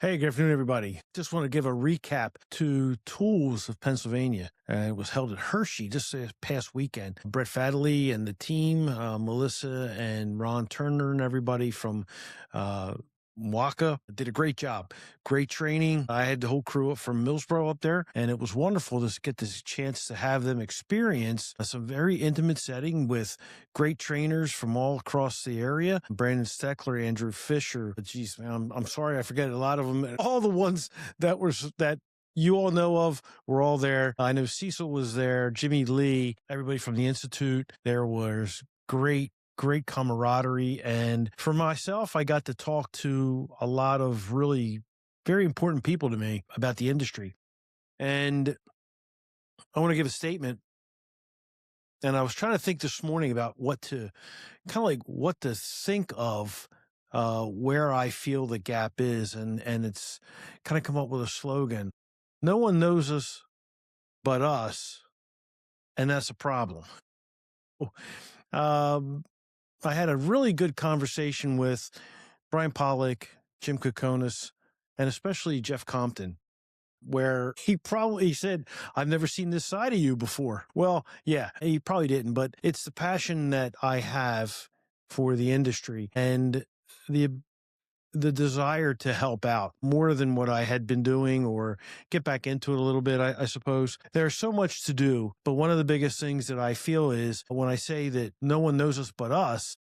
Hey, good afternoon, everybody. Just want to give a recap to Tools of Pennsylvania. It was held at Hershey just this past weekend. Brett Fadley and the team, Melissa and Ron Turner and everybody from Waka did a great job. Great training. I had the whole crew up from Millsboro up there, and it was wonderful to get this chance to have them experience some very intimate setting with great trainers from all across the area. Brandon Steckler, Andrew Fisher. Geez, man, I'm sorry, I forget a lot of them. All the ones that you all know of were all there. I know Cecil was there, Jimmy Lee, everybody from the Institute. There was great camaraderie. And for myself, I got to talk to a lot of really very important people to me about the industry. And I want to give a statement. And I was trying to think this morning about what to think of where I feel the gap is. And it's kind of come up with a slogan. No one knows us but us. And that's a problem. Um, I had a really good conversation with Brian Pollock, Jim Kokonis, and especially Jeff Compton, where he said, I've never seen this side of you before. Well, yeah, he probably didn't, but it's the passion that I have for the industry and the desire to help out more than what I had been doing or get back into it a little bit, I suppose. There's so much to do, but one of the biggest things that I feel is when I say that no one knows us but us,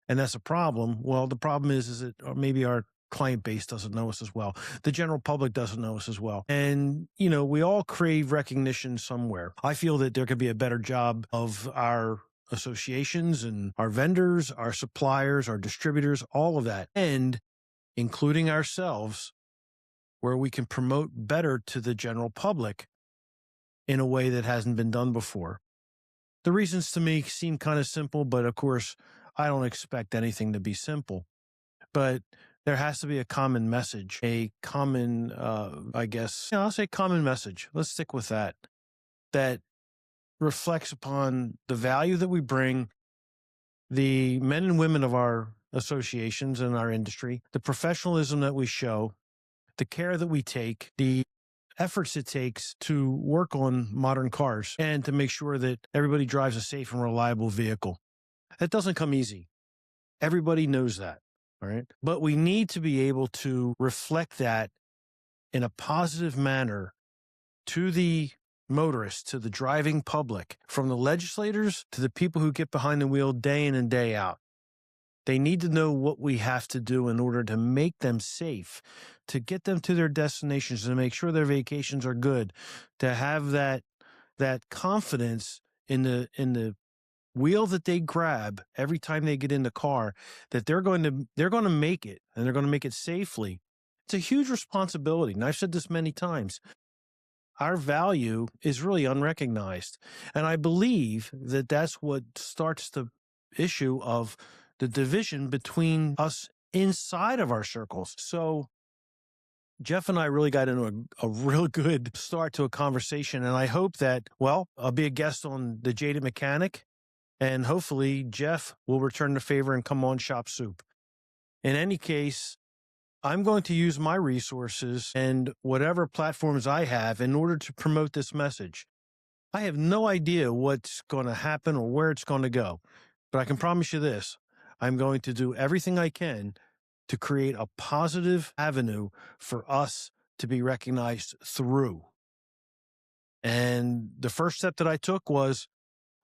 and that's a problem. Well, the problem is that maybe our client base doesn't know us as well. The general public doesn't know us as well. And, we all crave recognition somewhere. I feel that there could be a better job of our associations and our vendors, our suppliers, our distributors, all of that, and including ourselves, where we can promote better to the general public in a way that hasn't been done before. The reasons to me seem kind of simple, but of course, I don't expect anything to be simple. But there has to be a common message, a common, I'll say common message. Let's stick with that reflects upon the value that we bring, the men and women of our associations and our industry, the professionalism that we show, the care that we take, the efforts it takes to work on modern cars and to make sure that everybody drives a safe and reliable vehicle. That doesn't come easy. Everybody knows that. All right. But we need to be able to reflect that in a positive manner to the motorists, to the driving public, from the legislators to the people who get behind the wheel day in and day out. They need to know what we have to do in order to make them safe, to get them to their destinations, to make sure their vacations are good, to have that confidence in the wheel that they grab every time they get in the car, that they're going to make it, and they're going to make it safely. It's a huge responsibility. And I've said this many times. Our value is really unrecognized. And I believe that that's what starts the issue of the division between us inside of our circles. So Jeff and I really got into a real good start to a conversation. And I hope that, I'll be a guest on The Jaded Mechanic. And hopefully Jeff will return the favor and come on ShopSoup. In any case, I'm going to use my resources and whatever platforms I have in order to promote this message. I have no idea what's going to happen or where it's going to go, but I can promise you this. I'm going to do everything I can to create a positive avenue for us to be recognized through. And the first step that I took was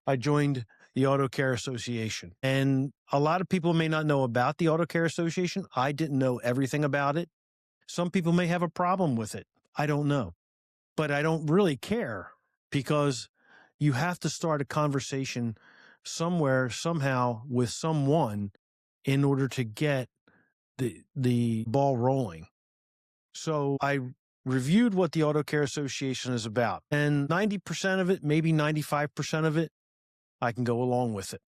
I joined the Auto Care Association. And a lot of people may not know about the Auto Care Association. I didn't know everything about it. Some people may have a problem with it. I don't know. But I don't really care, because you have to start a conversation somewhere, somehow, with someone in order to get the ball rolling. So I reviewed what the Auto Care Association is about, and 90% of it, maybe 95% of it, I can go along with it.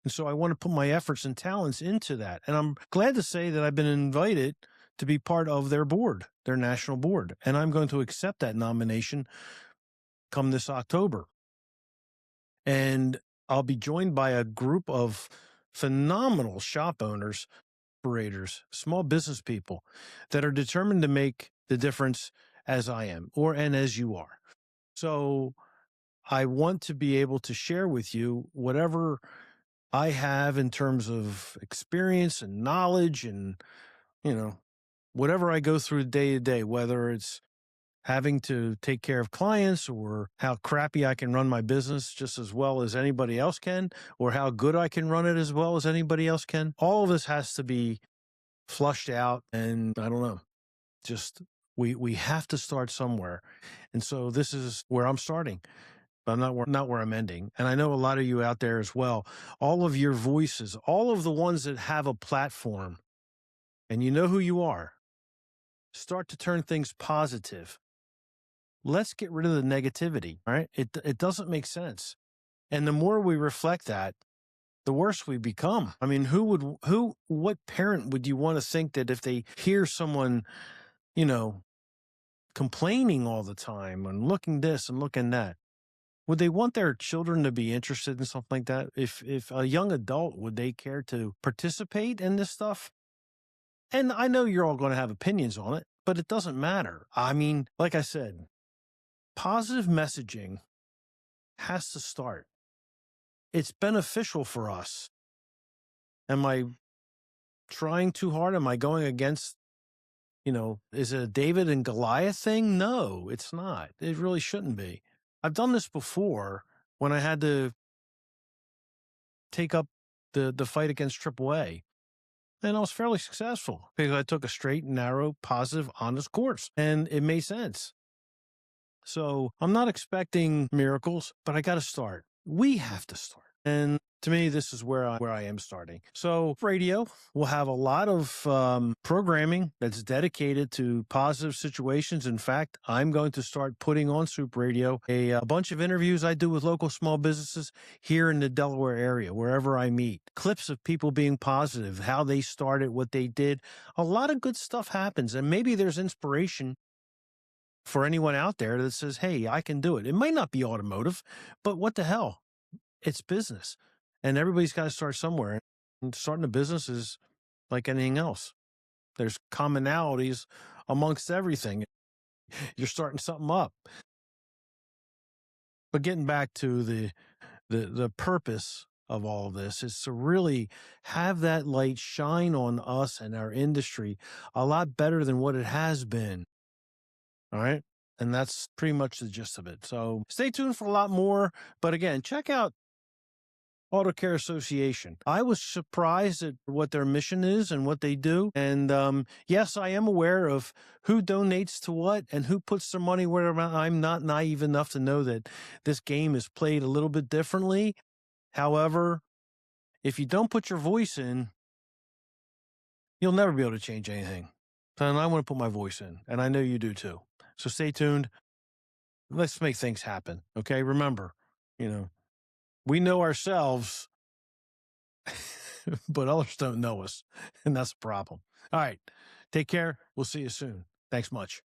And so I want to put my efforts and talents into that. And I'm glad to say that I've been invited to be part of their board, their national board. And I'm going to accept that nomination come this October. And I'll be joined by a group of phenomenal shop owners operators, small business people that are determined to make the difference as I am and as you are. So I want to be able to share with you whatever I have in terms of experience and knowledge and, you know, whatever I go through day to day, whether it's having to take care of clients or how crappy I can run my business just as well as anybody else can, or how good I can run it as well as anybody else can. All of this has to be flushed out. And I don't know, just we have to start somewhere. And so this is where I'm starting. But I'm not where I'm ending. And I know a lot of you out there as well. All of your voices, all of the ones that have a platform, and you know who you are, start to turn things positive. Let's get rid of the negativity, all right? It doesn't make sense. And the more we reflect that, the worse we become. I mean, what parent would you want to think that if they hear someone, you know, complaining all the time and looking this and looking that, would they want their children to be interested in something like that? If a young adult, would they care to participate in this stuff? And I know you're all going to have opinions on it, but it doesn't matter. I mean, like I said, positive messaging has to start. It's beneficial for us. Am I trying too hard? Am I going against, is it a David and Goliath thing? No, it's not. It really shouldn't be. I've done this before when I had to take up the fight against AAA. And I was fairly successful because I took a straight, narrow, positive, honest course. And it made sense. So I'm not expecting miracles, but I got to start. We have to start. And to me, this is where I am starting. So radio will have a lot of programming that's dedicated to positive situations. In fact, I'm going to start putting on Soup Radio a bunch of interviews I do with local small businesses here in the Delaware area, wherever I meet. Clips of people being positive, how they started, what they did. A lot of good stuff happens. And maybe there's inspiration for anyone out there that says, hey, I can do it. It might not be automotive, but what the hell? It's business. And everybody's got to start somewhere. And starting a business is like anything else. There's commonalities amongst everything. You're starting something up. But getting back to the purpose of all of this is to really have that light shine on us and our industry a lot better than what it has been. All right. And that's pretty much the gist of it. So stay tuned for a lot more. But again, check out Auto Care Association. I was surprised at what their mission is and what they do. And yes, I am aware of who donates to what and who puts their money where. I'm not naive enough to know that this game is played a little bit differently. However, if you don't put your voice in, you'll never be able to change anything. And I want to put my voice in, and I know you do too. So stay tuned. Let's make things happen. Okay. Remember, we know ourselves, but others don't know us. And that's the problem. All right. Take care. We'll see you soon. Thanks much.